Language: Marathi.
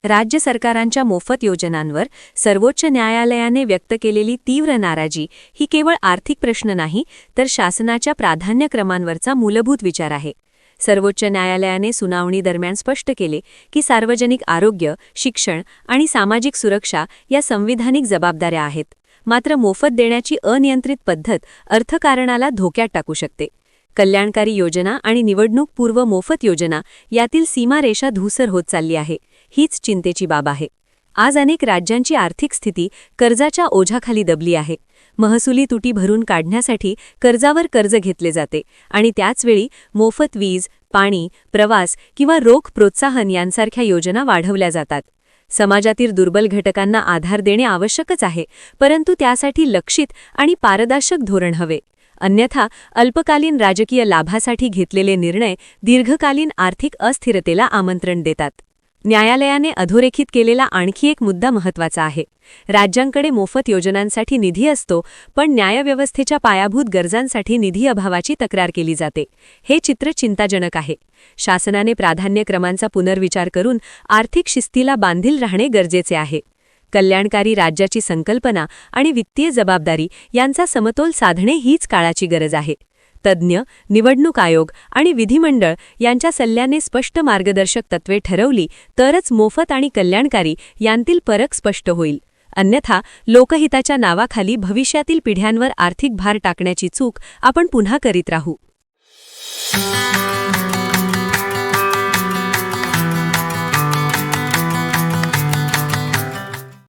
राज्य सरकारांच्या मोफत योजनांवर सर्वोच्च न्यायालयाने व्यक्त केलेली तीव्र नाराजी ही केवळ आर्थिक प्रश्न नाही, तर शासनाच्या प्राधान्यक्रमांवरचा मूलभूत विचार आहे. सर्वोच्च न्यायालयाने सुनावणी दरम्यान स्पष्ट केले की सार्वजनिक आरोग्य, शिक्षण आणि सामाजिक सुरक्षा या संविधानिक जबाबदाऱ्या आहेत. मात्र मोफत देण्याची अनियंत्रित पद्धत अर्थकारणाला धोक्यात टाकू शकते. कल्याणकारी योजना आणि निवडणूक-पूर्व मोफत योजना यातील सीमारेषा धूसर होत चालली आहे. हीच चिंतेची बाब आहे. आज अनेक राज्यांची आर्थिक स्थिती कर्जाच्या ओझ्याखाली दबली आहे. महसुली तुटी भरून काढण्यासाठी कर्जावर कर्ज घेतले जाते आणि त्याचवेळी मोफत वीज, पाणी, प्रवास किंवा रोख प्रोत्साहन यांसारख्या योजना वाढवल्या जातात. समाजातील दुर्बल घटकांना आधार देणे आवश्यकच आहे, परंतु त्यासाठी लक्षित आणि पारदर्शक धोरण हवे. अन्यथा अल्पकालीन राजकीय लाभासाठी घेतलेले निर्णय दीर्घकालीन आर्थिक अस्थिरतेला आमंत्रण देतात. न्यायालयाने अधोरेखित केलेला आणखी एक मुद्दा महत्त्वाचा आहे. राज्यांकडे मोफत योजनांसाठी निधी असतो, पण न्यायव्यवस्थेच्या पायाभूत गरजांसाठी निधी अभावाची तक्रार केली जाते. हे चित्र चिंताजनक आहे. शासनाने प्राधान्यक्रमांचा पुनर्विचार करून आर्थिक शिस्तीला बांधील राहणे गरजेचे आहे. कल्याणकारी राज्याची संकल्पना आणि वित्तीय जबाबदारी यांचा समतोल साधणे हीच काळाची गरज आहे. तज्ज्ञ, निवडणूक आयोग आणि विधिमंडळ यांच्या सल्ल्याने स्पष्ट मार्गदर्शक तत्त्वे ठरवली तरच मोफत आणि कल्याणकारी यांतील फरक स्पष्ट होईल. अन्यथा लोकहिताच्या नावाखाली भविष्यातील पिढ्यांवर आर्थिक भार टाकण्याची चूक आपण पुन्हा करीत राहू.